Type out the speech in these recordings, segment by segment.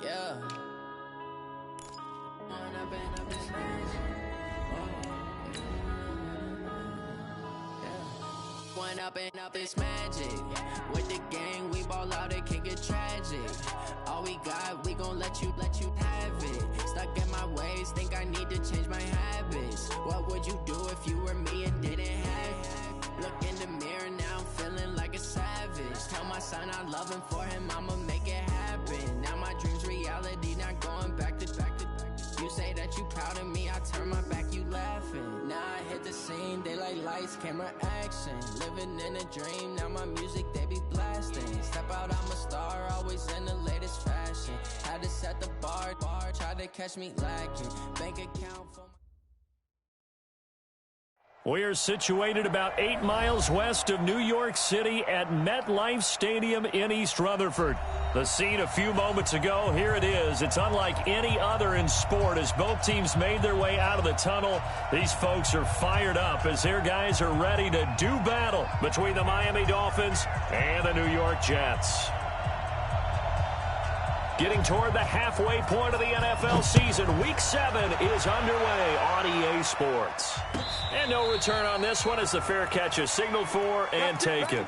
Yeah. One up and up, it's magic. With the gang, we ball out, it can get tragic. All we got, we gon' let you have it. Stuck in my ways, think I need to change my habits. What would you do if you were me and didn't have it? Look in the mirror, now I'm feeling like a savage. Tell my son I love him, for him I'ma make it happen. Now my dream's reality, not going back to. You say that you proud of me, I turn my back, you laughing. Now I hit the scene, they like lights, camera, action. Living in a dream, now my music, they be blasting. Step out, I'm a star, always in the latest fashion. Had to set the bar, try to catch me lacking. Bank account for my... We are situated about 8 miles west of New York City at MetLife Stadium in East Rutherford. The scene a few moments ago, here it is. It's unlike any other in sport as both teams made their way out of the tunnel. These folks are fired up as their guys are ready to do battle between the Miami Dolphins and the New York Jets. Getting toward the halfway point of the NFL season, Week 7 is underway on EA Sports. And no return on this one as the fair catch is signaled for and taken.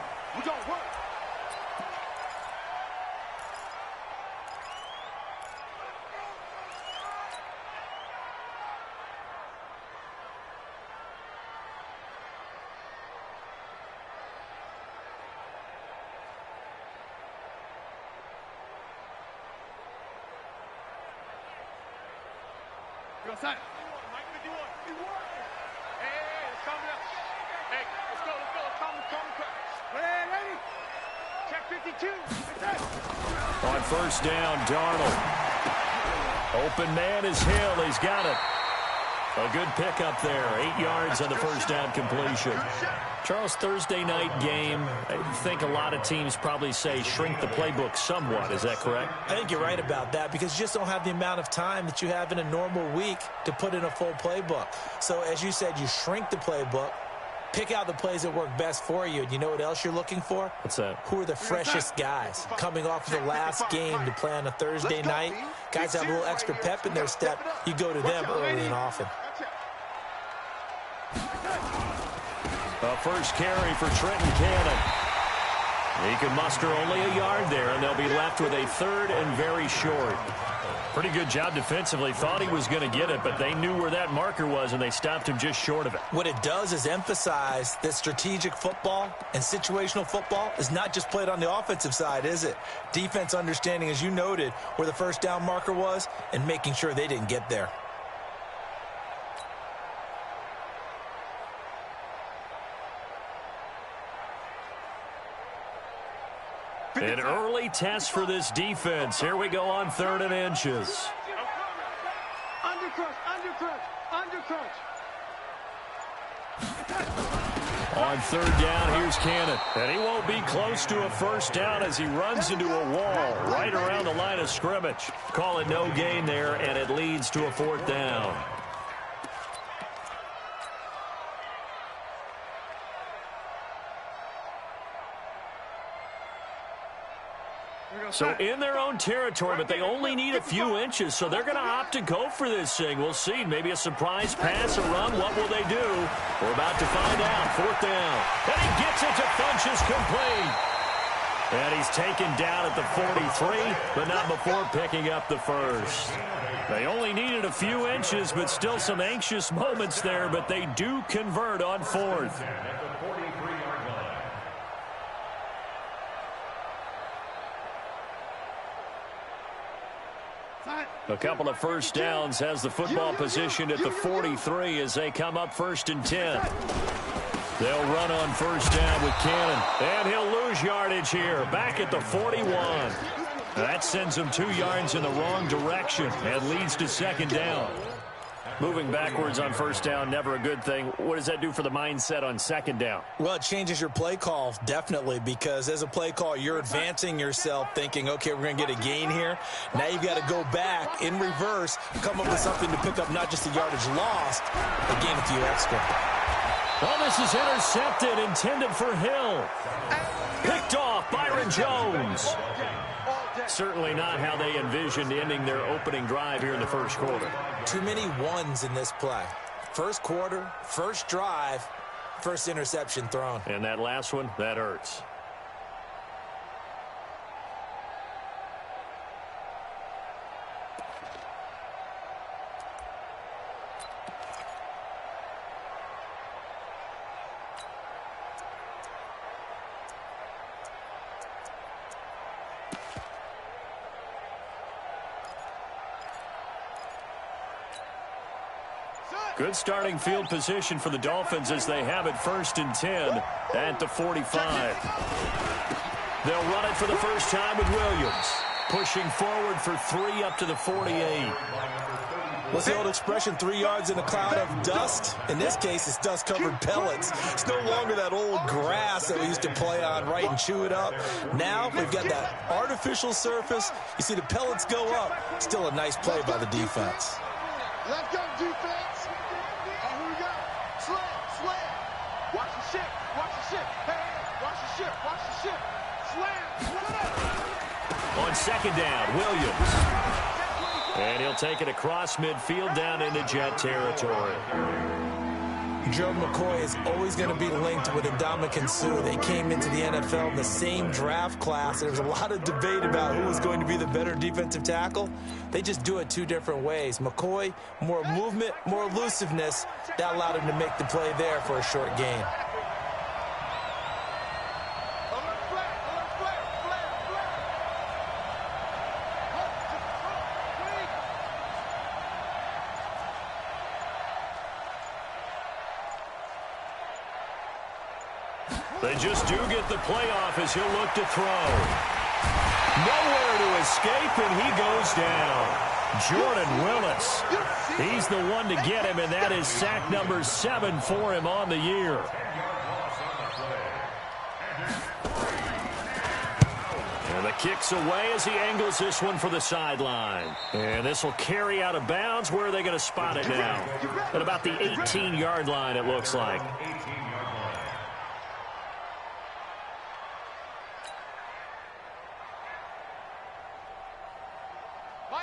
Hey, it's coming up. Hey, let's go. Calm. Ready? Check 52. On first down, Darnold. Open man is Hill. He's got it. A good pickup there. 8 yards on the first down completion. Charles, Thursday night game, I think a lot of teams probably say shrink the playbook somewhat. Is that correct? I think you're right about that because you just don't have the amount of time that you have in a normal week to put in a full playbook. So as you said, you shrink the playbook, pick out the plays that work best for you. And you know what else you're looking for? What's that? Who are the freshest guys coming off of the last game to play on a Thursday night? Guys have a little extra pep in their step. You go to them early and often. A first carry for Trenton Cannon. He can muster only a yard there, and they'll be left with a third and very short. Pretty good job defensively. Thought he was going to get it, but they knew where that marker was, and they stopped him just short of it. What it does is emphasize that strategic football and situational football is not just played on the offensive side, is it? Defense understanding, as you noted, where the first down marker was and making sure they didn't get there. An early test for this defense. Here we go on 3rd and inches. Undercrunch. On 3rd down, here's Cannon. And he won't be close to a first down as he runs into a wall right around the line of scrimmage. Call it no gain there, and it leads to a 4th down. So in their own territory, but they only need a few inches, so they're going to opt to go for this thing. We'll see. Maybe a surprise pass, a run. What will they do? We're about to find out. 4th down. And he gets it to Funchess complete. And he's taken down at the 43, but not before picking up the first. They only needed a few inches, but still some anxious moments there, but they do convert on 4th. A couple of first downs has the football positioned at the 43 as they come up 1st and 10. They'll run on first down with Cannon, and he'll lose yardage here, back at the 41. That sends him 2 yards in the wrong direction and leads to 2nd down. Moving backwards on first down, never a good thing. What does that do for the mindset on 2nd down? Well, it changes your play call, definitely, because as a play call, you're advancing yourself thinking, okay, we're going to get a gain here. Now you've got to go back in reverse, come up with something to pick up not just the yardage lost, but gain a few extra. Well, this is intercepted, intended for Hill. Picked off, Byron Jones. Certainly not how they envisioned ending their opening drive here in the first quarter. Too many ones in this play. First quarter, first drive, first interception thrown. And that last one, that hurts. Good starting field position for the Dolphins as they have it 1st and 10 at the 45. They'll run it for the first time with Williams. Pushing forward for 3 up to the 48. What's the old expression, 3 yards in a cloud of dust? In this case, it's dust-covered pellets. It's no longer that old grass that we used to play on, right, and chew it up. Now we've got that artificial surface. You see the pellets go up. Still a nice play by the defense. Let's go, defense. Here we go. Slam. Watch the ship. Hey, watch the ship. Slam. On 2nd down, Williams. And he'll take it across midfield down into Jet territory. Joe McCoy is always going to be linked with Ndamukong Suh. They came into the NFL in the same draft class. There was a lot of debate about who was going to be the better defensive tackle. They just do it 2 different ways. McCoy, more movement, more elusiveness. That allowed him to make the play there for a short gain. They just do get the playoff as he'll look to throw. Nowhere to escape, and he goes down. Jordan Willis. He's the one to get him, and that is sack number 7 for him on the year. And the kick's away as he angles this one for the sideline. And this will carry out of bounds. Where are they going to spot it now? At about the 18-yard line, it looks like.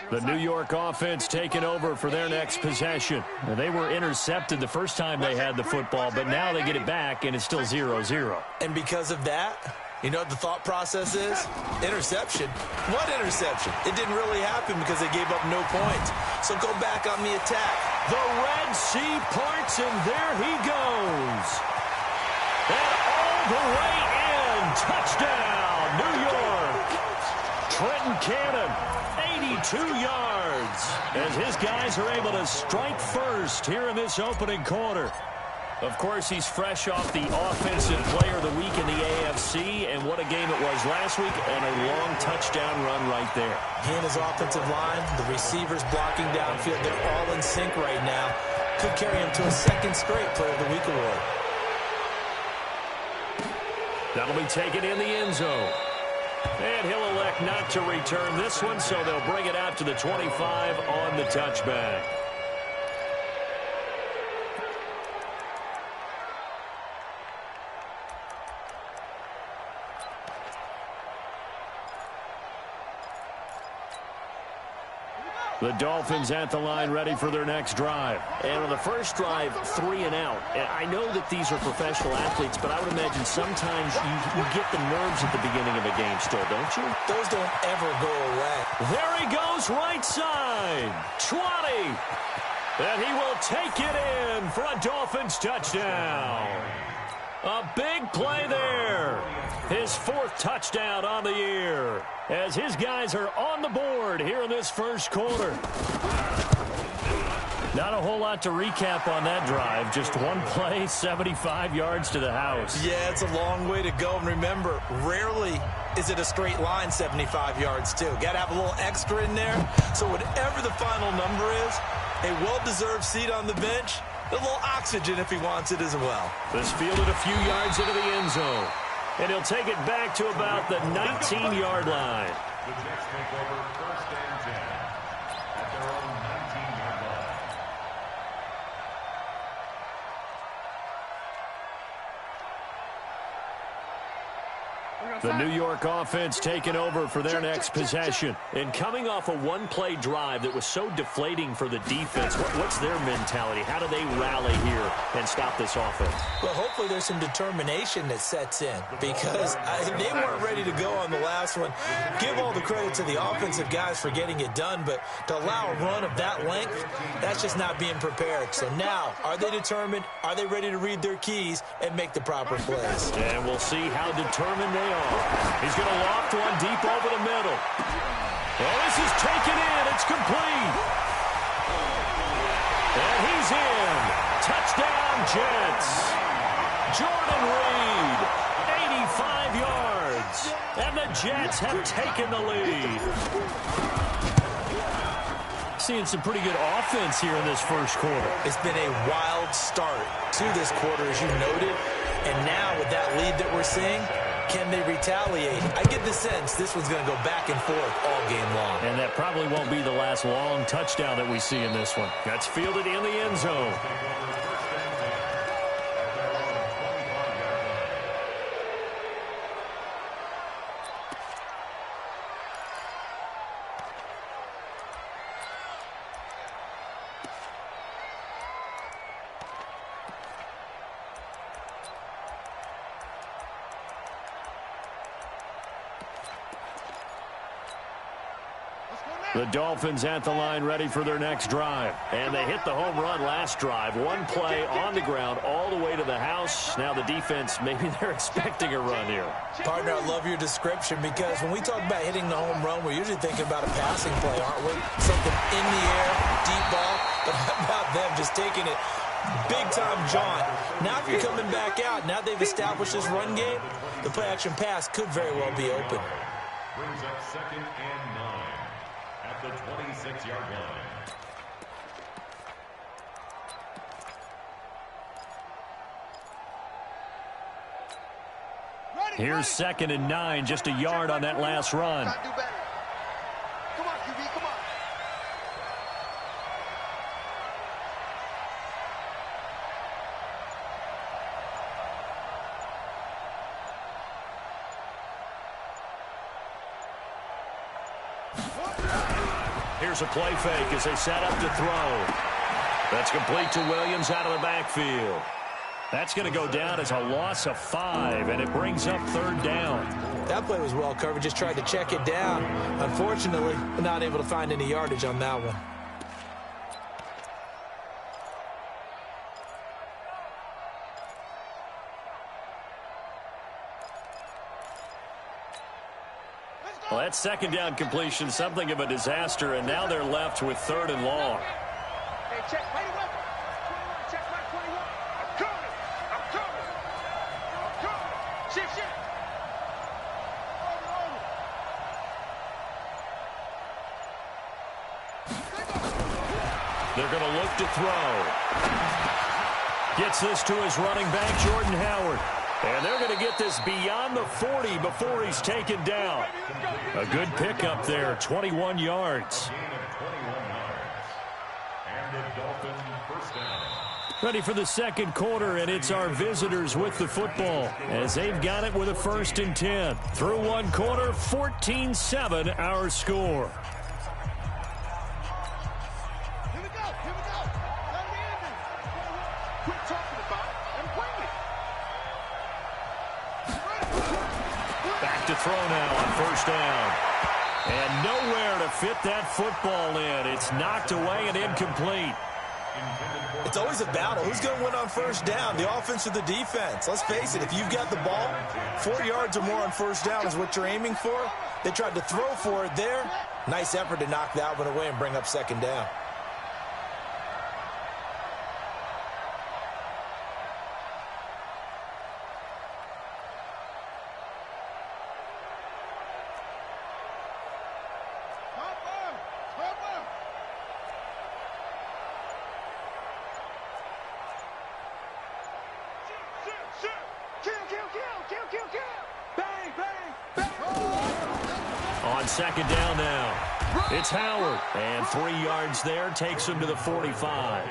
The New York offense taking over for their next possession. And they were intercepted the first time they had the football, but now they get it back, and it's still 0-0. And because of that, you know what the thought process is? Interception. What interception? It didn't really happen because they gave up no points. So go back on the attack. The Red Sea parts, and there he goes. And all the way in. Touchdown, New York. Trenton Cannon. 82 yards as his guys are able to strike first here in this opening quarter. Of course, he's fresh off the Offensive Player of the Week in the AFC, and what a game it was last week, and a long touchdown run right there. He and his offensive line, the receivers blocking downfield, they're all in sync right now. Could carry him to a 2nd straight Player of the Week award. That'll be taken in the end zone. And he'll elect not to return this one, so they'll bring it out to the 25 on the touchback. The Dolphins at the line ready for their next drive. And on the first drive, 3 and out. And I know that these are professional athletes, but I would imagine sometimes you get the nerves at the beginning of a game still, don't you? Those don't ever go away. There he goes, right side. 20. And he will take it in for a Dolphins touchdown. A big play there. His 4th touchdown on the year as his guys are on the board here in this first quarter. Not a whole lot to recap on that drive. Just one play, 75 yards to the house. Yeah, it's a long way to go. And remember, rarely is it a straight line 75 yards, too. Got to have a little extra in there. So whatever the final number is, a well-deserved seat on the bench, a little oxygen if he wants it as well. This fielded a few yards into the end zone. And he'll take it back to about the 19-yard line. The Jets take over 1st and 10 at their own 19-yard line. We're going The New York offense taking over for their next possession. And coming off a one-play drive that was so deflating for the defense, what's their mentality? How do they rally here and stop this offense? Well, hopefully there's some determination that sets in because they weren't ready to go on the last one. Give all the credit to the offensive guys for getting it done, but to allow a run of that length, that's just not being prepared. So now, are they determined? Are they ready to read their keys and make the proper plays? And we'll see how determined they are. He's going to loft one deep over the middle. Well, this is taken in. It's complete. And he's in. Touchdown, Jets. Jordan Reed, 85 yards. And the Jets have taken the lead. Seeing some pretty good offense here in this first quarter. It's been a wild start to this quarter, as you noted. And now with that lead that we're seeing, can they retaliate? I get the sense this one's going to go back and forth all game long. And that probably won't be the last long touchdown that we see in this one. That's fielded in the end zone. The Dolphins at the line ready for their next drive. And they hit the home run last drive. One play on the ground all the way to the house. Now the defense, maybe they're expecting a run here. Partner, I love your description because when we talk about hitting the home run, we're usually thinking about a passing play, aren't we? Something in the air, deep ball. But how about them just taking it big-time jaunt? Now if you're coming back out, now they've established this run game, the play-action pass could very well be open. Brings up 2nd and 9 at the 26-yard line. Here's 2nd and 9, just a yard on that last run. Come on, QB, come on. Here's a play fake as they set up to throw. That's complete to Williams out of the backfield. That's going to go down as a loss of 5, and it brings up 3rd down. That play was well covered, just tried to check it down. Unfortunately, not able to find any yardage on that one. Well, that 2nd down completion, something of a disaster, and now they're left with 3rd and long. Hey, check right away. 21, check right 21. I'm coming. I'm coming. I'm coming. Shift, shift. They're going to look to throw. Gets this to his running back, Jordan Howard. And they're going to get this beyond the 40 before he's taken down. A good pickup there, 21 yards. And the Dolphins first down. Ready for the second quarter, and it's our visitors with the football as they've got it with a 1st and 10. Through one quarter, 14-7 our score. Here we go. Here we go. Let me in there. Quit talking about it and bring it. Back to throw now on 1st down. And nowhere to fit that football in. It's knocked away and incomplete. It's always a battle. Who's going to win on 1st down, the offense or the defense? Let's face it, if you've got the ball, 4 yards or more on 1st down is what you're aiming for. They tried to throw for it there. Nice effort to knock that one away and bring up 2nd down. On 2nd down now, it's Howard. And 3 yards there takes him to the 45.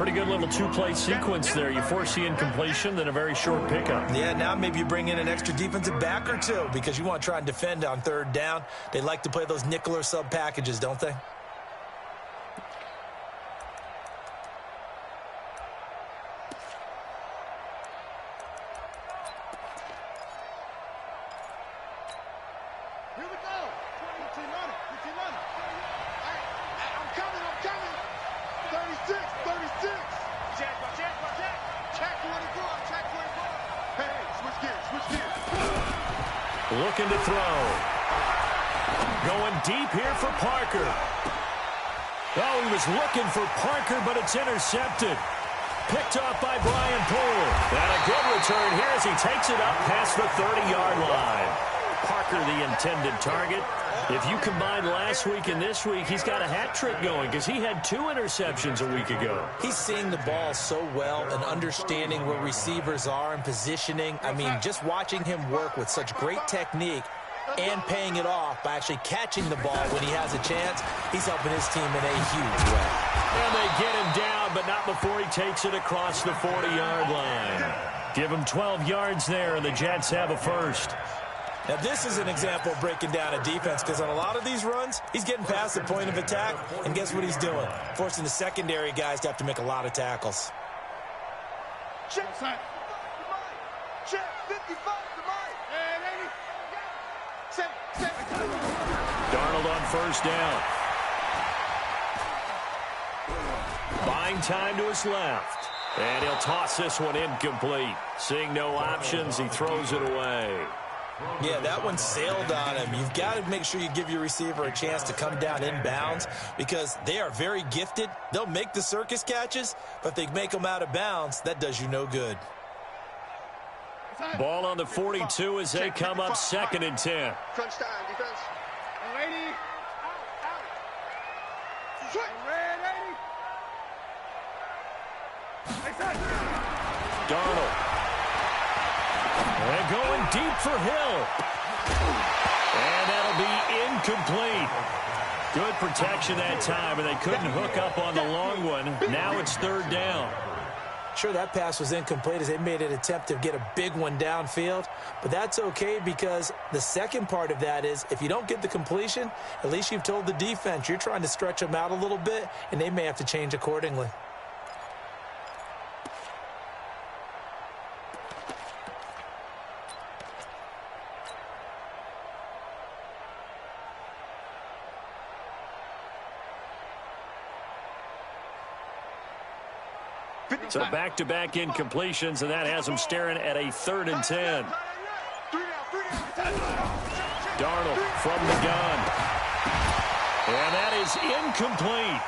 Pretty good little two-play sequence there. You force the incompletion, then a very short pickup. Yeah, now maybe you bring in an extra defensive back or two because you want to try and defend on third down. They like to play those nickel or sub packages, don't they? Here we go. 15 on it. 15 on it. I'm coming. 36. Check. Check 24. Hey, switch gears. Looking to throw. Going deep here for Parker. Oh, he was looking for Parker, but it's intercepted. Picked off by Brian Poole. And a good return here as he takes it up past the 30-yard line. Parker, the intended target. If you combine last week and this week, he's got a hat trick going because he had 2 interceptions a week ago. He's seeing the ball so well and understanding where receivers are and positioning. I mean, just watching him work with such great technique and paying it off by actually catching the ball when he has a chance, he's helping his team in a huge way. And they get him down, but not before he takes it across the 40-yard line. Give him 12 yards there, and the Jets have a first. Now, this is an example of breaking down a defense because on a lot of these runs, he's getting past the point of attack, and guess what he's doing? Forcing the secondary guys to have to make a lot of tackles. Check. 55 to Mike. Hey, Darnold on first down. Buying time to his left. And he'll toss this one incomplete. Seeing no options, he throws it away. Yeah, that one sailed on him. You've got to make sure you give your receiver a chance to come down inbounds because they are very gifted. They'll make the circus catches, but if they make them out of bounds, that does you no good. Ball on the 42 as they come up 2nd and 10. Crunch time, defense. Ready. Darnold. And going deep for Hill. And that'll be incomplete. Good protection that time, and they couldn't hook up on the long one. Now it's 3rd down. Sure, that pass was incomplete as they made an attempt to get a big one downfield, but that's okay because the second part of that is if you don't get the completion, at least you've told the defense you're trying to stretch them out a little bit, and they may have to change accordingly. So back-to-back incompletions, and that has them staring at a 3rd and 10. Darnold from the gun. And that is incomplete.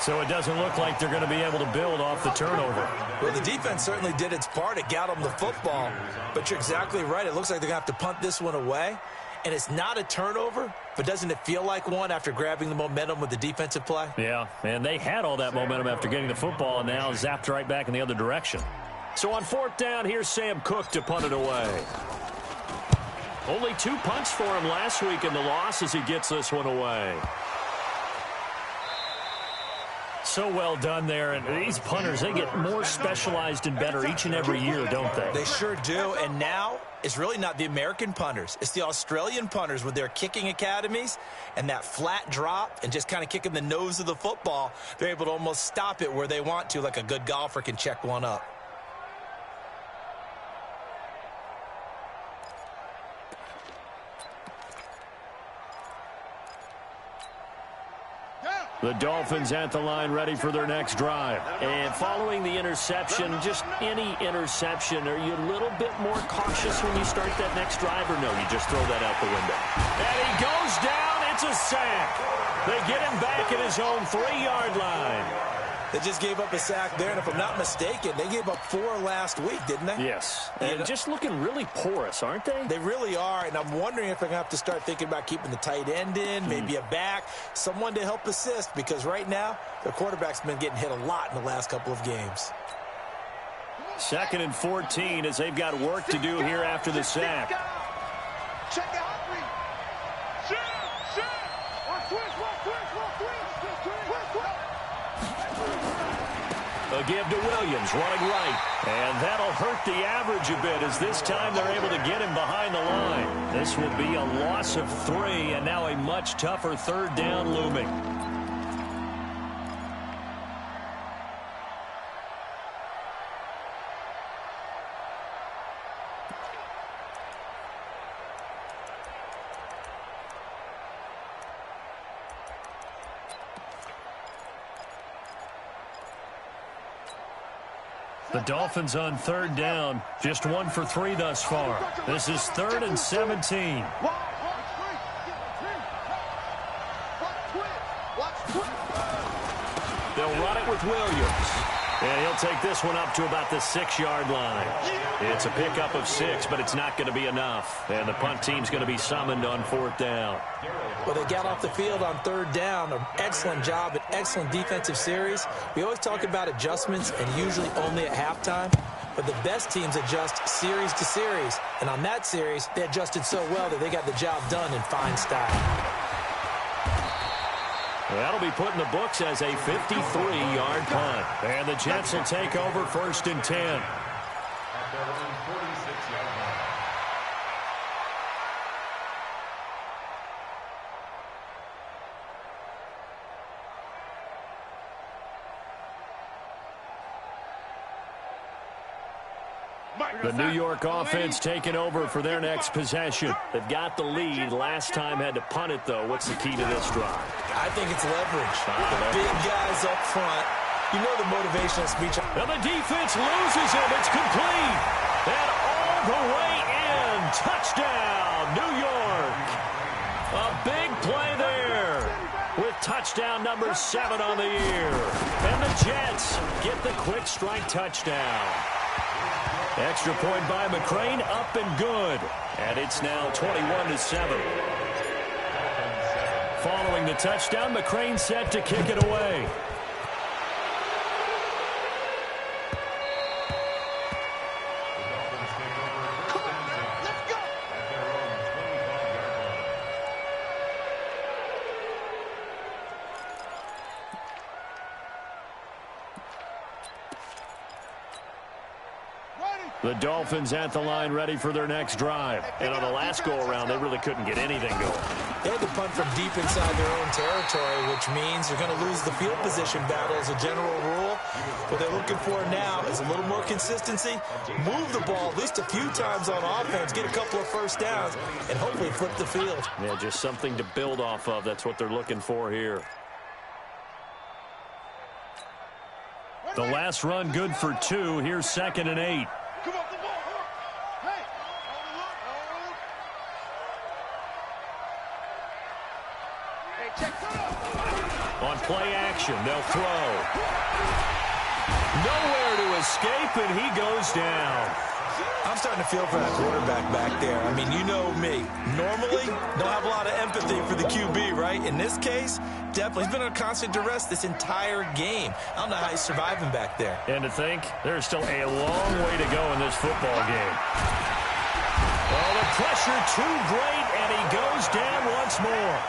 So it doesn't look like they're going to be able to build off the turnover. Well, the defense certainly did its part. It got them the football. But you're exactly right. It looks like they're going to have to punt this one away. And it's not a turnover, but doesn't it feel like one after grabbing the momentum with the defensive play? Yeah, and they had all that momentum after getting the football and now zapped right back in the other direction. So on 4th down, here's Sam Cook to punt it away. Only 2 punts for him last week in the loss as he gets this one away. So well done there, and these punters, they get more specialized and better each and every year, don't they? They sure do, and now it's really not the American punters. It's the Australian punters with their kicking academies and that flat drop and just kind of kicking the nose of the football. They're able to almost stop it where they want to, like a good golfer can check one up. The Dolphins at the line ready for their next drive. And following the interception, just any interception, are you a little bit more cautious when you start that next drive, or no, you just throw that out the window? And he goes down. It's a sack. They get him back at his own 3-yard line. They just gave up a sack there, and if I'm not mistaken, they gave up 4 last week, didn't they? Yes. And just looking really porous, aren't they? They really are, and I'm wondering if they're going to have to start thinking about keeping the tight end in, maybe a back, someone to help assist, because right now, their quarterback's been getting hit a lot in the last couple of games. 2nd and 14 as they've got work to do here after the sack. Check out. A give to Williams, running right. And that'll hurt the average a bit as this time they're able to get him behind the line. This will be a loss of 3, and now a much tougher third down looming. The Dolphins on third down, just 1 for 3 thus far. This is 3rd and 17. They'll run it with Williams. And he'll take this one up to about the 6-yard line. It's a pickup of 6, but it's not going to be enough. And the punt team's going to be summoned on 4th down. Well, they got off the field on third down. An excellent job, an excellent defensive series. We always talk about adjustments and usually only at halftime. But the best teams adjust series to series. And on that series, they adjusted so well that they got the job done in fine style. That'll be put in the books as a 53-yard punt. And the Jets will take over 1st and 10. At their own 46-yard line. The New York offense taking over for their next possession. They've got the lead. Last time had to punt it, though. What's the key to this drive? I think it's leverage. The big guys up front. You know the motivational speech. And the defense loses him. It's complete. And all the way in. Touchdown, New York. A big play there with touchdown number 7 on the year. And the Jets get the quick strike touchdown. Extra point by McCrane, up and good. And it's now 21-7. Following the touchdown, McCrane set to kick it away. The Dolphins at the line ready for their next drive. And on the last go-around, they really couldn't get anything going. They had to punt from deep inside their own territory, which means they're going to lose the field position battle as a general rule. What they're looking for now is a little more consistency, move the ball at least a few times on offense, get a couple of first downs, and hopefully flip the field. Yeah, just something to build off of. That's what they're looking for here. The last run good for 2. Here's 2nd and 8. Come off the ball. Hey. Hey, check. On play action, they'll throw. Nowhere to escape, and he goes down. I'm starting to feel for that quarterback back there. I mean, you know me. Normally, don't have a lot of empathy for the QB, right? In this case, definitely. He's been under constant duress this entire game. I don't know how he's surviving back there. And to think, there's still a long way to go in this football game. Oh, the pressure too great, and he goes down once more.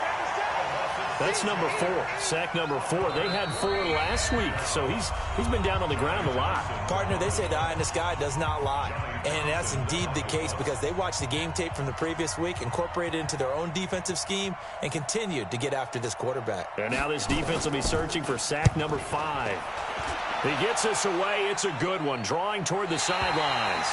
That's number 4. Sack number 4. They had 4 last week, so he's been down on the ground a lot. Partner, they say the eye in the sky does not lie. And that's indeed the case because they watched the game tape from the previous week, incorporated it into their own defensive scheme, and continued to get after this quarterback. And now this defense will be searching for sack number 5. He gets us away. It's a good one, drawing toward the sidelines.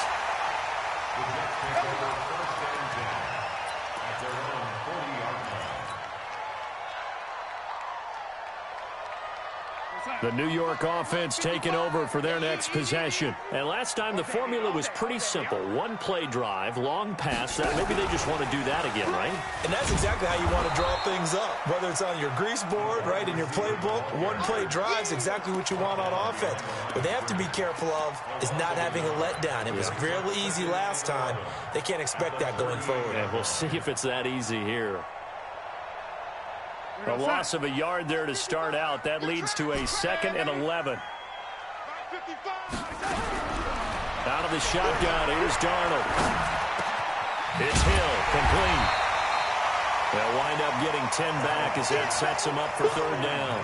The New York offense taking over for their next possession. And last time the formula was pretty simple. One play drive, long pass. Maybe they just want to do that again, right? And that's exactly how you want to draw things up. Whether it's on your grease board, right, in your playbook, one play drive is exactly what you want on offense. What they have to be careful of is not having a letdown. It was fairly easy last time. They can't expect that going forward. Yeah, we'll see if it's that easy here. A loss of a yard there to start out. That leads to a 2nd and 11. Out of the shotgun, here's Darnold. It's Hill, complete. They'll wind up getting 10 back as that sets them up for 3rd down.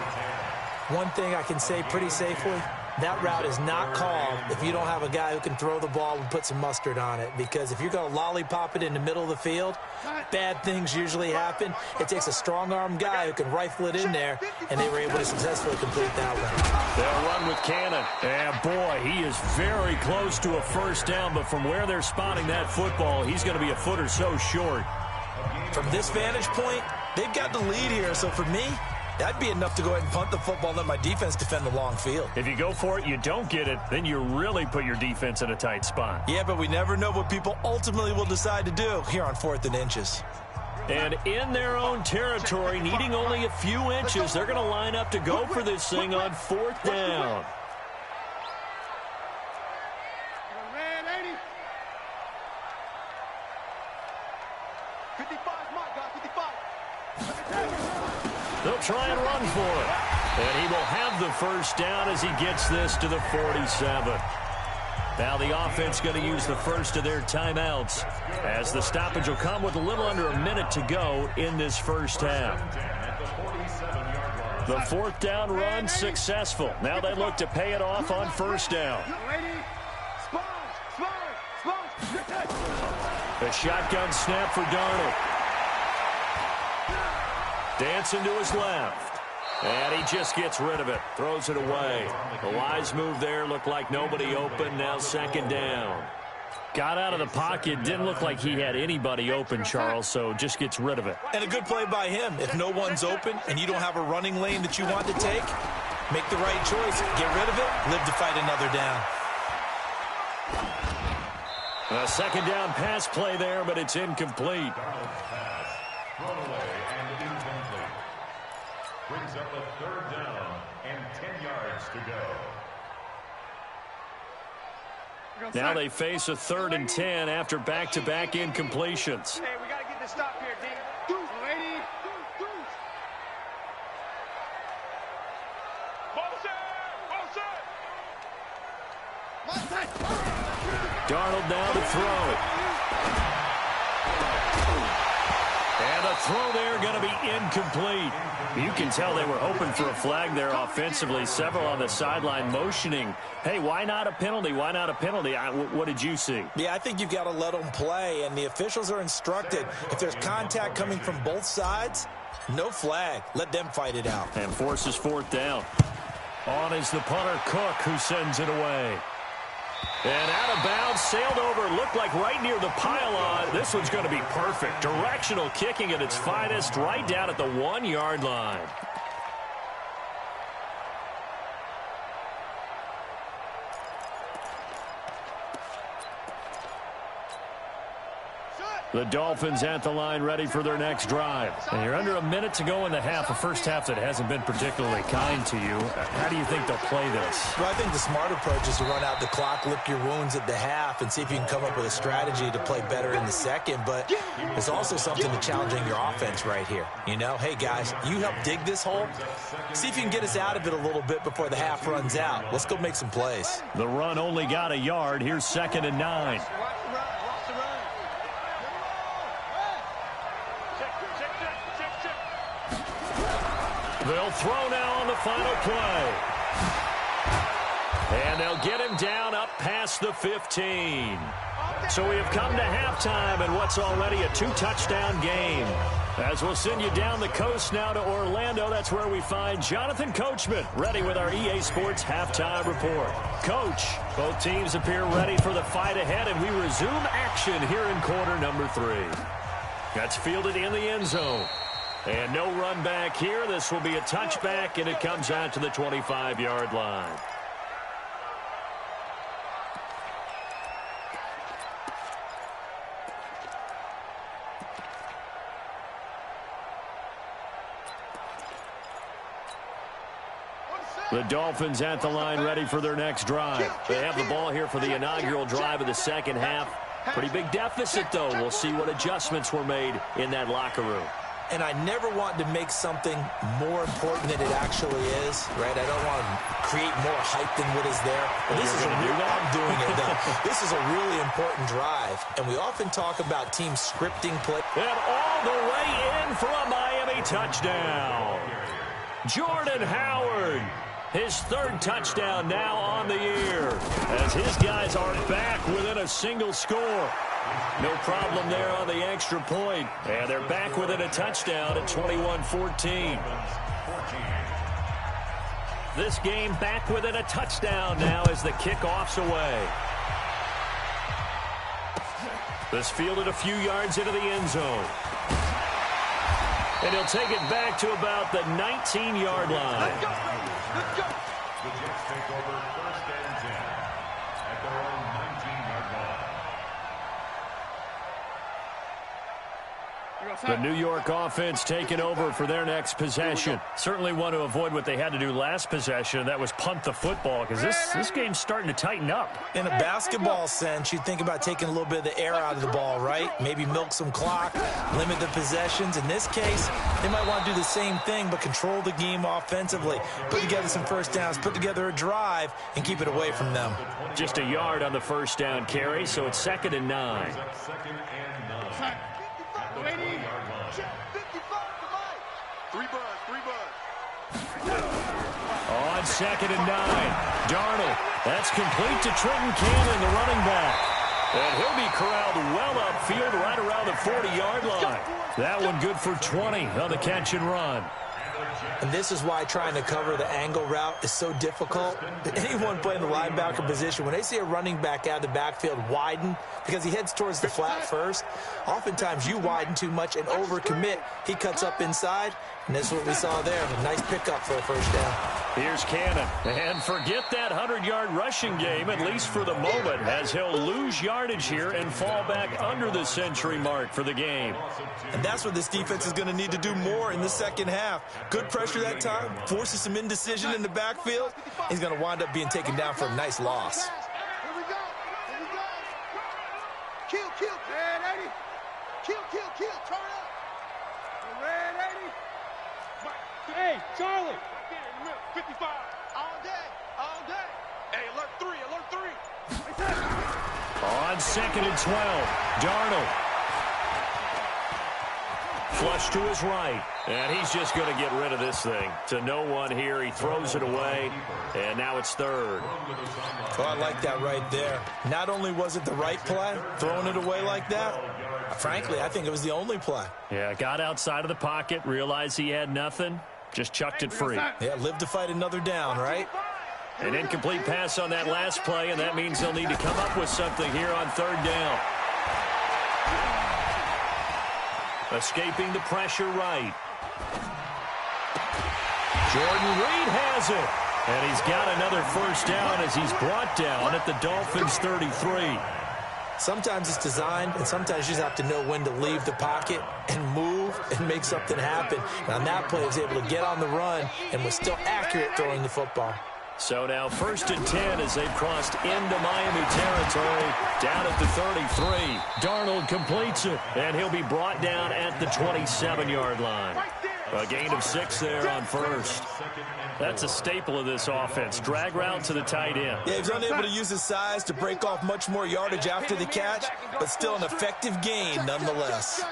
One thing I can say pretty safely, that route is not called if you don't have a guy who can throw the ball and put some mustard on it. Because if you're going to lollipop it in the middle of the field, bad things usually happen. It takes a strong-arm guy who can rifle it in there, and they were able to successfully complete that one. They'll run with Cannon. And, boy, he is very close to a first down, but from where they're spotting that football, he's going to be a foot or so short. From this vantage point, they've got the lead here, so for me, that'd be enough to go ahead and punt the football and let my defense defend the long field. If you go for it, you don't get it, then you really put your defense in a tight spot. Yeah, but we never know what people ultimately will decide to do here on 4th and inches. And in their own territory, needing only a few inches, they're going to line up to go for this thing on 4th down. They'll try and run for it. And he will have the first down as he gets this to the 47. Now the offense going to use the first of their timeouts as the stoppage will come with a little under a minute to go in this first half. The 4th down run successful. Now they look to pay it off on first down. A shotgun snap for Darnold. Dancing to his left. And he just gets rid of it. Throws it away. The wise move there. Looked like nobody open. Now 2nd down. Got out of the pocket. Didn't look like he had anybody open, Charles, so just gets rid of it. And a good play by him. If no one's open and you don't have a running lane that you want to take, make the right choice. Get rid of it. Live to fight another down. A 2nd down pass play there, but it's incomplete. Thrown away and incomplete. Brings up a 3rd down and 10 yards to go. Now they face a 3rd and 10 after back-to-back incompletions. Hey, we got to get this stop here, D. Deuce, lady. Darnold now to throw. And a throw there going to be incomplete. You can tell they were hoping for a flag there offensively. Several on the sideline motioning, hey, why not a penalty? Why not a penalty? What did you see? Yeah, I think you've got to let them play, and the officials are instructed. If there's contact coming from both sides, no flag. Let them fight it out. And forces 4th down. On is the punter, Cook, who sends it away. And out of bounds, sailed over, looked like right near the pylon. This one's going to be perfect. Directional kicking at its finest, right down at the 1-yard line. The Dolphins at the line ready for their next drive. And you're under a minute to go in the half, a first half that hasn't been particularly kind to you. How do you think they'll play this? Well, I think the smart approach is to run out the clock, lick your wounds at the half, and see if you can come up with a strategy to play better in the second. But there's also something to challenging your offense right here. You know, hey, guys, you help dig this hole. See if you can get us out of it a little bit before the half runs out. Let's go make some plays. The run only got a yard. Here's 2nd and 9. They'll throw now on the final play. And they'll get him down up past the 15. So we have come to halftime in what's already a 2-touchdown game. As we'll send you down the coast now to Orlando, that's where we find Jonathan Coachman, ready with our EA Sports halftime report. Coach, both teams appear ready for the fight ahead, and we resume action here in quarter number 3. That's fielded in the end zone. And no run back here. This will be a touchback, and it comes out to the 25-yard line. The Dolphins at the line ready for their next drive. They have the ball here for the inaugural drive of the second half. Pretty big deficit, though. We'll see what adjustments were made in that locker room. And I never want to make something more important than it actually is, right? I don't want to create more hype than what is there. But this is I'm doing it, though. This is a really important drive. And we often talk about team scripting play. And all the way in for a Miami touchdown. Jordan Howard. His third touchdown now on the year as his guys are back within a single score. No problem there on the extra point. And they're back within a touchdown at 21-14. This game back within a touchdown now as the kickoff's away. This fielded a few yards into the end zone. And he'll take it back to about the 19-yard line. Let's go. Let's go. The Jets take over 1st and 10 at their own 19-yard line. The New York offense taking over for their next possession. Certainly want to avoid what they had to do last possession. That was punt the football because this game's starting to tighten up. In a basketball sense, you think about taking a little bit of the air out of the ball, right? Maybe milk some clock, limit the possessions. In this case, they might want to do the same thing, but control the game offensively. Put together some first downs, put together a drive, and keep it away from them. Just a yard on the first down carry, so it's 2nd and 9. 2nd and 9. On 2nd and 9, Darnold. That's complete to Trenton Cannon, the running back. And he'll be corralled well upfield right around the 40-yard line. That one good for 20 on the catch and run. And this is why trying to cover the angle route is so difficult. Anyone playing the linebacker position, when they see a running back out of the backfield widen, because he heads towards the flat first, oftentimes you widen too much and overcommit. He cuts up inside, and that's what we saw there. A nice pickup for a first down. Here's Cannon. And forget that 100-yard rushing game, at least for the moment, as he'll lose yardage here and fall back under the century mark for the game. And that's what this defense is going to need to do more in the second half. Good pressure that time, forces some indecision in the backfield. He's going to wind up being taken down for a nice loss. Here we go. Here we go. Kill, kill. Red 80. Kill, kill, kill. Turn up. Red 80. Hey, Charlie. 55. All day. All day. Hey, alert 3. Alert 3. On 2nd and 12, Darnold. Flush to his right, and he's just going to get rid of this thing. To no one here, he throws it away, and now it's 3rd. Oh, I like that right there. Not only was it the right play, throwing it away like that, frankly, I think it was the only play. Yeah, got outside of the pocket, realized he had nothing, just chucked it free. Yeah, live to fight another down, right? An incomplete pass on that last play, and that means they'll need to come up with something here on 3rd down. Escaping the pressure right. Jordan Reed has it. And he's got another first down as he's brought down at the Dolphins' 33. Sometimes it's designed, and sometimes you just have to know when to leave the pocket and move and make something happen. And on that play, he was able to get on the run and was still accurate throwing the football. So now 1st and 10 as they've crossed into Miami territory, down at the 33. Darnold completes it, and he'll be brought down at the 27-yard line. A gain of 6 there on 1st. That's a staple of this offense. Drag route to the tight end. Yeah, he's unable to use his size to break off much more yardage after the catch, but still an effective gain nonetheless.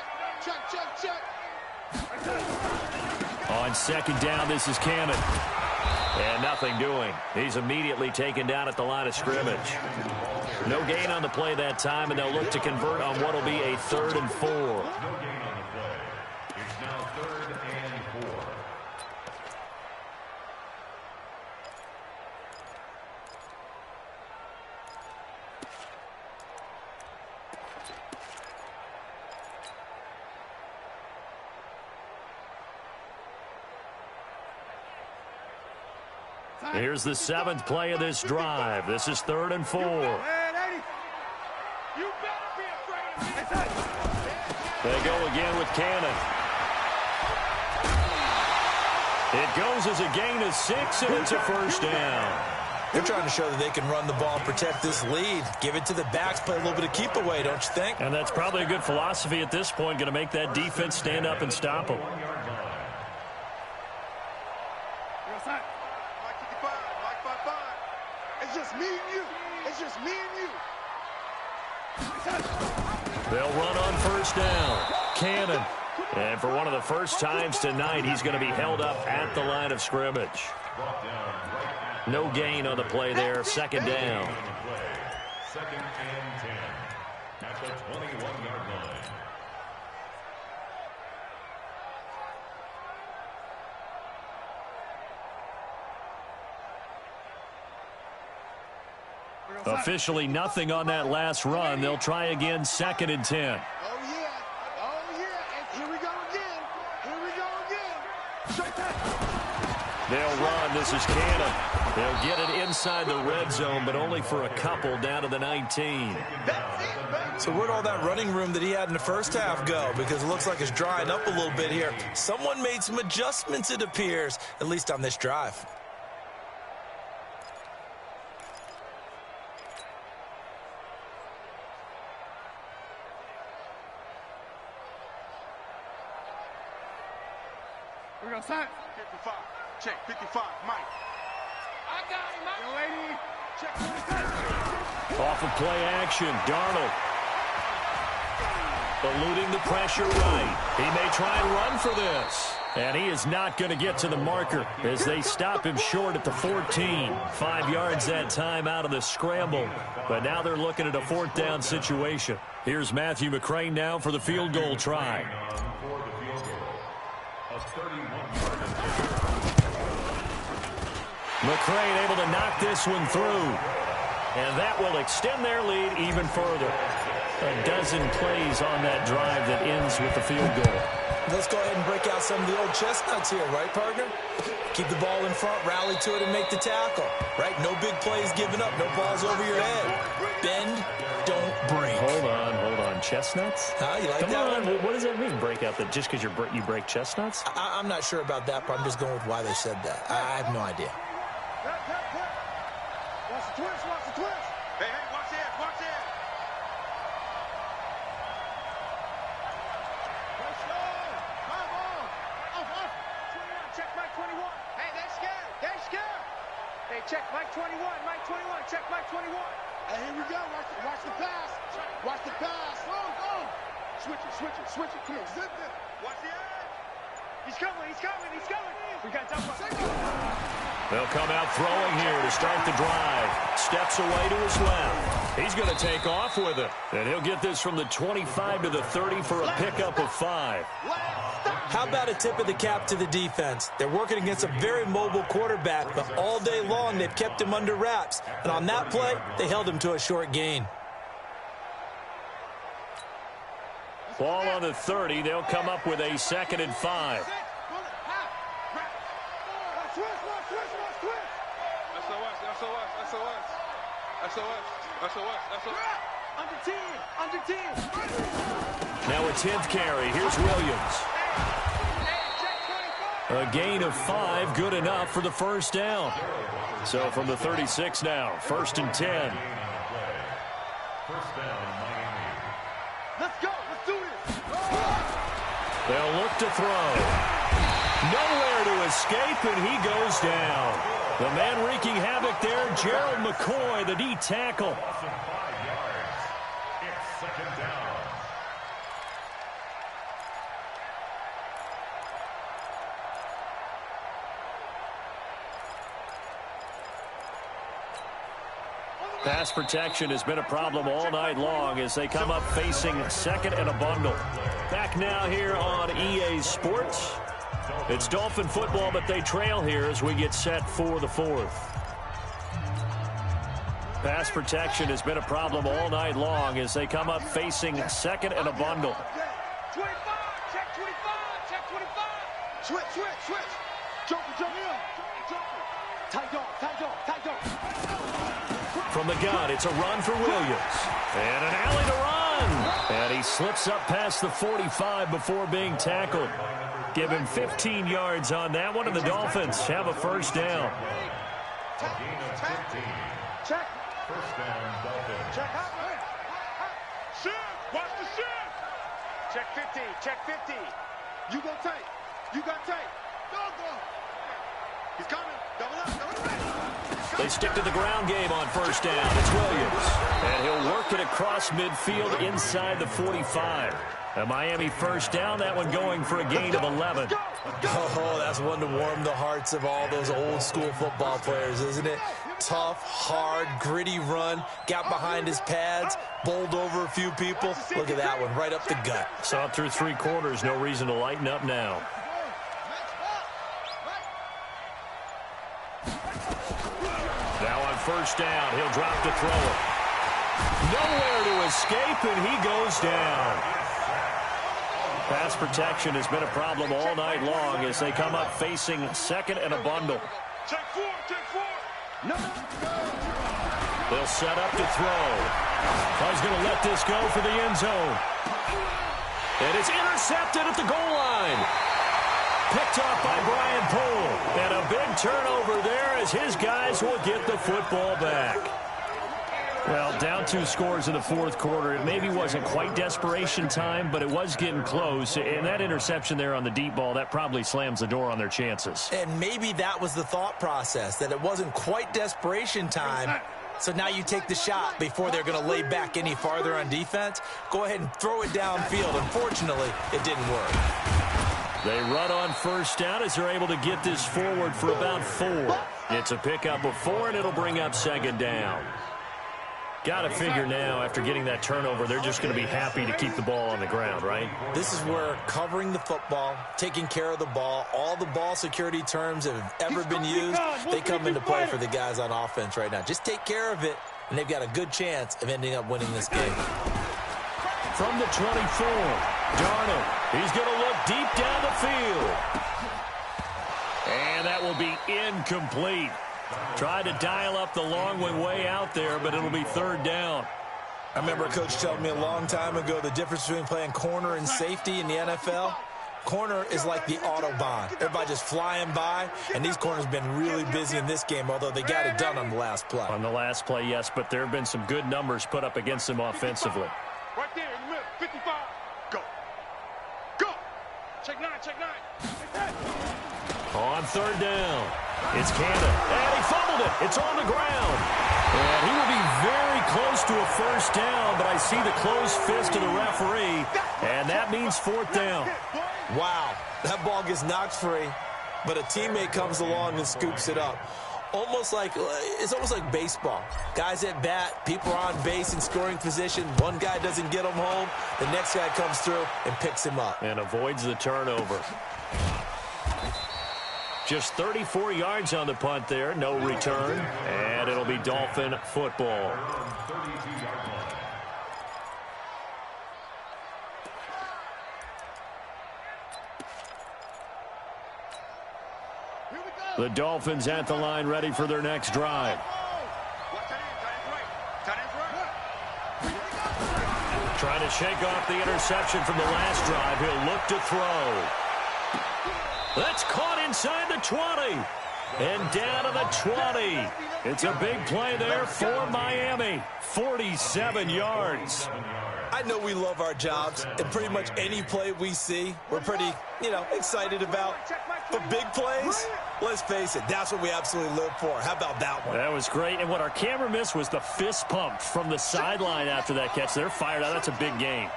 On 2nd down, this is Cannon. And nothing doing. He's immediately taken down at the line of scrimmage. No gain on the play that time, and they'll look to convert on what will be a 3rd and 4. No gain on the play. It's now 3rd and 4. Here's the 7th play of this drive. This is 3rd and 4. You better be afraid of me. They go again with Cannon. It goes as a gain of 6, and it's a first down. They're trying to show that they can run the ball and protect this lead. Give it to the backs, play a little bit of keep away, don't you think? And that's probably a good philosophy at this point, going to make that defense stand up and stop them. It's just me and you. It's just me and you. They'll run on first down. Cannon. And for one of the first times tonight, he's going to be held up at the line of scrimmage. Brought down right No gain on the play there. Second down. Second and 10 at the 21-yard line. Officially nothing on that last run. They'll try again, second and 10. Oh, yeah. Oh, yeah. And here we go again. Here we go again. Straight back. They'll run. This is Cannon. They'll get it inside the red zone, but only for a couple down to the 19. So where'd all that running room that he had in the first half go? Because it looks like it's drying up a little bit here. Someone made some adjustments, it appears, at least on this drive. We're going to sign. 55. Check. 55. Mike. I got him, Mike. Yo, lady. Check. 55. Off of play action, Darnold. Eluding the pressure right. He may try and run for this. And he is not going to get to the marker as they stop him short at the 14. 5 yards that time out of the scramble. But now they're looking at a fourth down situation. Here's Matthew McCrane now for the field goal try. McCrane able to knock this one through. And that will extend their lead even further. A dozen plays on that drive that ends with the field goal. Let's go ahead and break out some of the old chestnuts here, right, partner? Keep the ball in front, rally to it, and make the tackle, right? No big plays given up, no balls over your head. Bend, don't break. Hold on. Chestnuts? You like Come that on, one? what does that mean, break out? Just because you break chestnuts? I'm not sure about that, but I'm just going with why they said that. I have no idea. Watch the twist. Watch the twist. Hey, watch it. Watch it. Let's go. Come on. Off. 21. Check Mike 21. Hey, they're scared. They're scared. Hey, check Mike 21. Mike 21. Check Mike 21. Hey, here we go. Watch the pass. Watch the pass. Go. Switch it. Come on, zip it. Watch the edge. He's coming. We got double. They'll come out throwing here to start the drive. Steps away to his left. He's going to take off with it. And he'll get this from the 25 to the 30 for a pickup of 5. How about a tip of the cap to the defense? They're working against a very mobile quarterback, but all day long they've kept him under wraps. And on that play, they held him to a short gain. Ball on the 30. They'll come up with a 2nd and 5. Under 10. Now a 10th carry. Here's Williams. A gain of 5, good enough for the first down. So from the 36 now, 1st and 10. First down, Miami. Let's go. Let's do this. They'll look to throw. Nowhere to escape, and he goes down. The man wreaking havoc there, Gerald McCoy, the D tackle. 5 yards. It's second down. Pass protection has been a problem all night long as they come up facing 2nd and a bundle. Back now here on EA Sports. It's Dolphin football, but they trail here as we get set for the 4th. Pass protection has been a problem all night long as they come up facing 2nd and a bundle. 25. Check 25. Check 25. Switch. Jump in. Tight dog. From the gun, it's a run for Williams. And an alley to run. And he slips up past the 45 before being tackled. Give him 15 yards on that one, and the Dolphins have a first down. Gain of 15. Check. First down, Dolphins. Check. Shift. Watch the shift. Check 50. Check 50. You go tight. You got tight. Go. He's coming. Double up. They stick to the ground game on first down. It's Williams. And he'll work it across midfield inside the 45. A Miami first down, that one going for a gain of 11. Oh, that's one to warm the hearts of all those old school football players, isn't it? Tough, hard, gritty run, got behind his pads, bowled over a few people. Look at that one, right up the gut. Saw it through 3 quarters, no reason to lighten up now. Now on first down, he'll drop to throw it. Nowhere to escape, and he goes down. Pass protection has been a problem all night long as they come up facing second and a bundle. Check four. No. They'll set up to throw. He's going to let this go for the end zone. And it's intercepted at the goal line. Picked off by Brian Poole. And a big turnover there as his guys will get the football back. Well, down 2 scores in the 4th quarter. It maybe wasn't quite desperation time, but it was getting close. And that interception there on the deep ball, that probably slams the door on their chances. And maybe that was the thought process, that it wasn't quite desperation time. So now you take the shot before they're going to lay back any farther on defense. Go ahead and throw it downfield. Unfortunately, it didn't work. They run on first down as they're able to get this forward for about 4. It's a pickup of 4, and it'll bring up second down. Got to figure now, after getting that turnover, they're just going to be happy to keep the ball on the ground, right? This is where covering the football, taking care of the ball, all the ball security terms that have ever been used, they come into play for the guys on offense right now. Just take care of it, and they've got a good chance of ending up winning this game. From the 24, Darnold. He's going to look deep down the field. And that will be incomplete. Tried to dial up the long one way out there, but it'll be 3rd down. I remember a coach telling me a long time ago the difference between playing corner and safety in the NFL. Corner is like the Autobahn. Everybody just flying by, and these corners have been really busy in this game, although they got it done on the last play. On the last play, yes, but there have been some good numbers put up against them offensively. Right there in the middle, 55. Go. Check 9. On 3rd down, it's Canada. And he fumbled it. It's on the ground. And he will be very close to a first down, but I see the closed fist of the referee, and that means 4th down. Wow, that ball gets knocked free, but a teammate comes along and scoops it up. It's almost like baseball. Guys at bat, people are on base in scoring position. One guy doesn't get him home. The next guy comes through and picks him up. And avoids the turnover. Just 34 yards on the punt there. No return. And it'll be Dolphin football. The Dolphins at the line, ready for their next drive. Trying to shake off the interception from the last drive. He'll look to throw. That's caught inside the 20. And down to the 20. It's a big play there for Miami. 47 yards. I know we love our jobs, and pretty much any play we see, we're pretty, excited about. But big plays, let's face it, that's what we absolutely live for. How about that one? That was great. And what our camera missed was the fist pump from the sideline after that catch. They're fired out. That's a big game.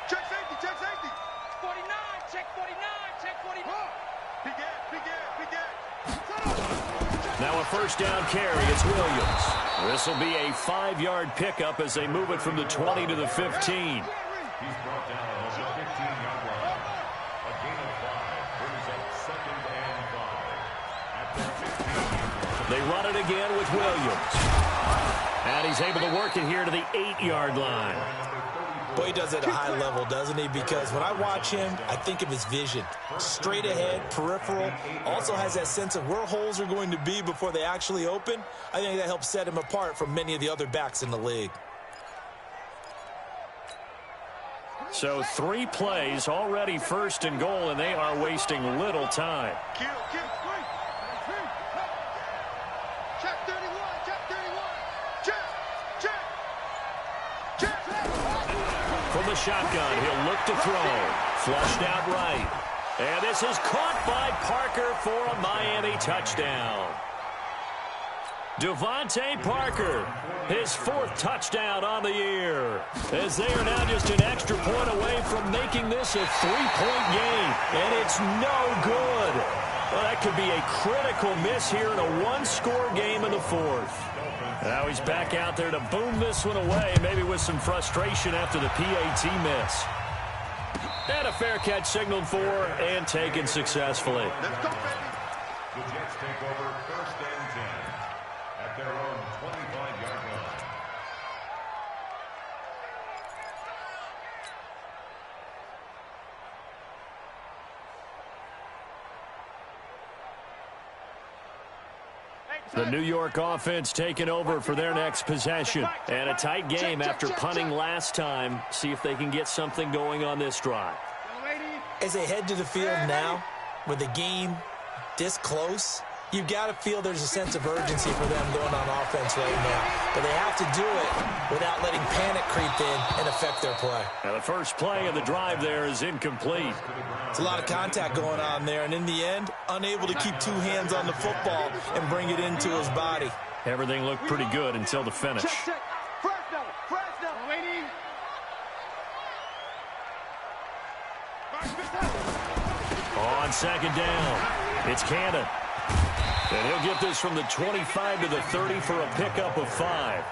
Check safety. 49, check 49. Now a first down carry. It's Williams. This will be a 5-yard pickup as they move it from the 20 to the 15. He's brought down on the 15-yard line. A gain of 5 brings up 2nd and 5. At the 15-yard line. They run it again with Williams. And he's able to work it here to the 8-yard line. Boy, he does it at a high level, doesn't he? Because when I watch him, I think of his vision. Straight ahead, peripheral. Also has that sense of where holes are going to be before they actually open. I think that helps set him apart from many of the other backs in the league. So 3 plays, already 1st and goal, and they are wasting little time. Kill. Check 31. Check. From the shotgun, he'll look to throw. Flushed out right. And this is caught by Parker for a Miami touchdown. Devontae Parker, his 4th touchdown on the year, as they are now just an extra point away from making this a 3-point game, and it's no good. Well, that could be a critical miss here in a 1-score game in the 4th. Now he's back out there to boom this one away, maybe with some frustration after the PAT miss. And a fair catch signaled for and taken successfully. Let's go, baby. The Jets take over 1st and 10 at their own 25-yard line. The New York offense taking over for their next possession. And a tight game after punting last time. See if they can get something going on this drive. As they head to the field now, with the game this close, you've got to feel there's a sense of urgency for them going on offense right now. But they have to do it without letting panic creep in and affect their play. Now the first play of the drive there is incomplete. It's a lot of contact going on there, and in the end, unable to keep 2 hands on the football and bring it into his body. Everything looked pretty good until the finish. Check. Fresno. Waiting. On 2nd down, it's Cannon. And he'll get this from the 25 to the 30 for a pickup of 5.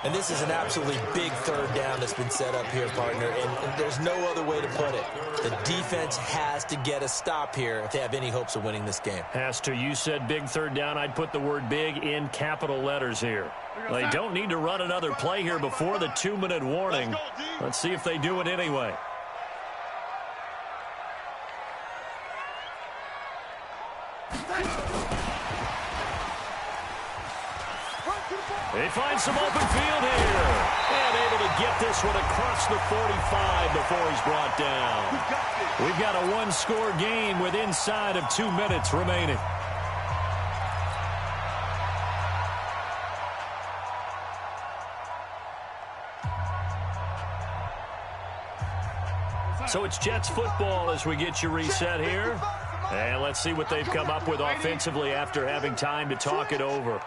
And this is an absolutely big 3rd down that's been set up here, partner, and there's no other way to put it. The defense has to get a stop here if they have any hopes of winning this game. Has to. You said big 3rd down. I'd put the word big in capital letters here. They don't need to run another play here before the 2-minute warning. Let's see if they do it anyway. They find some open field here. And able to get this one across the 45 before he's brought down. We've got a 1-score game with inside of 2 minutes remaining. So it's Jets football as we get you reset here. And let's see what they've come up with offensively after having time to talk it over.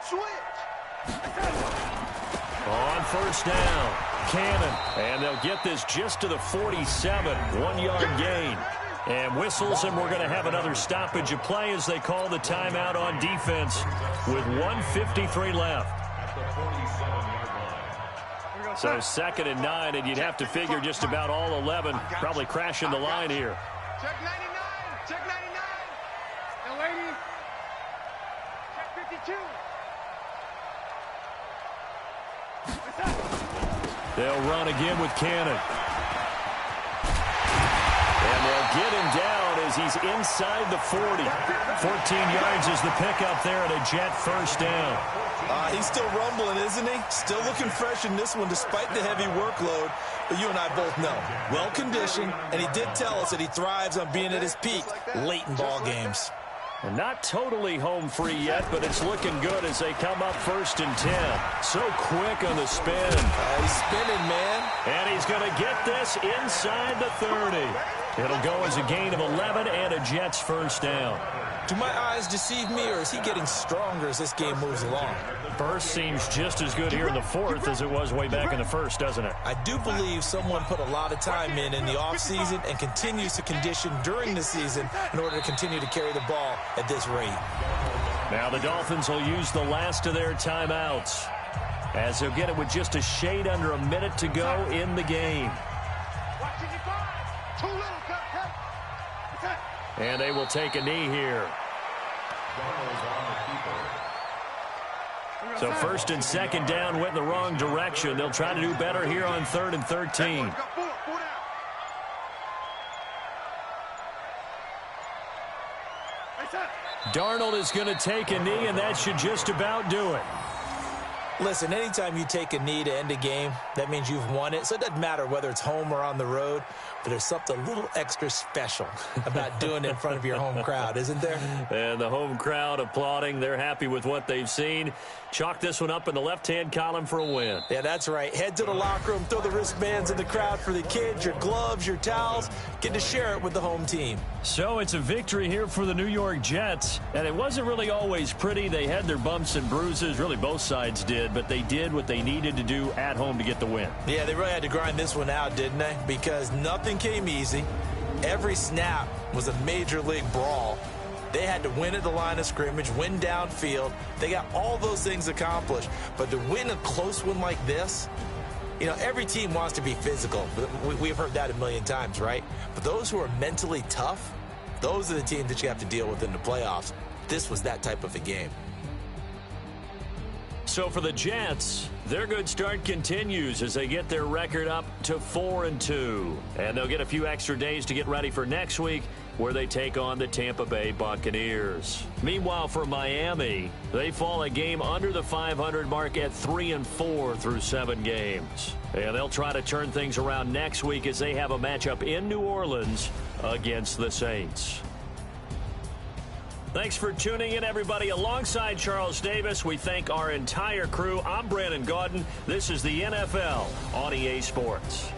On 1st down, Cannon. And they'll get this just to the 47, 1-yard gain. And whistles, and we're going to have another stoppage of play as they call the timeout on defense with 1:53 left. So 2nd and 9, and you'd have to figure just about all 11 probably crashing the line here. Check 99. Check 99. And lady. Check 52. They'll run again with Cannon. And they'll get him down as he's inside the 40. 14 yards is the pickup there at a Jet 1st down. He's still rumbling, isn't he? Still looking fresh in this one despite the heavy workload. But you and I both know, well-conditioned, and he did tell us that he thrives on being at his peak late in ball games. And not totally home free yet, but it's looking good as they come up 1st and 10. So quick on the spin. He's spinning, man. And he's going to get this inside the 30. It'll go as a gain of 11 and a Jets 1st down. Do my eyes deceive me, or is he getting stronger as this game moves along? Burst seems just as good here in the 4th as it was way back in the 1st, doesn't it? I do believe someone put a lot of time in the offseason and continues to condition during the season in order to continue to carry the ball at this rate. Now the Dolphins will use the last of their timeouts as they'll get it with just a shade under a minute to go in the game. And they will take a knee here. So 1st and 2nd down went in the wrong direction. They'll try to do better here on 3rd and 13. Darnold is going to take a knee, and that should just about do it. Listen, anytime you take a knee to end a game, that means you've won it. So it doesn't matter whether it's home or on the road, but there's something a little extra special about doing it in front of your home crowd, isn't there? And the home crowd applauding. They're happy with what they've seen. Chalk this one up in the left-hand column for a win. Yeah, that's right. Head to the locker room, throw the wristbands in the crowd for the kids, your gloves, your towels. Get to share it with the home team. So it's a victory here for the New York Jets, and it wasn't really always pretty. They had their bumps and bruises, really both sides did, but they did what they needed to do at home to get the win. Yeah, they really had to grind this one out, didn't they? Because nothing came easy. Every snap was a major league brawl. They had to win at the line of scrimmage, win downfield. They got all those things accomplished. But to win a close one like this, you know, every team wants to be physical. We've heard that a million times, right? But those who are mentally tough, those are the teams that you have to deal with in the playoffs. This was that type of a game. So for the Jets, their good start continues as they get their record up to 4-2. And they'll get a few extra days to get ready for next week, where they take on the Tampa Bay Buccaneers. Meanwhile, for Miami, they fall a game under the 500 mark at 3-4 through 7 games. And they'll try to turn things around next week as they have a matchup in New Orleans against the Saints. Thanks for tuning in, everybody. Alongside Charles Davis, we thank our entire crew. I'm Brandon Gaudin. This is the NFL on EA Sports.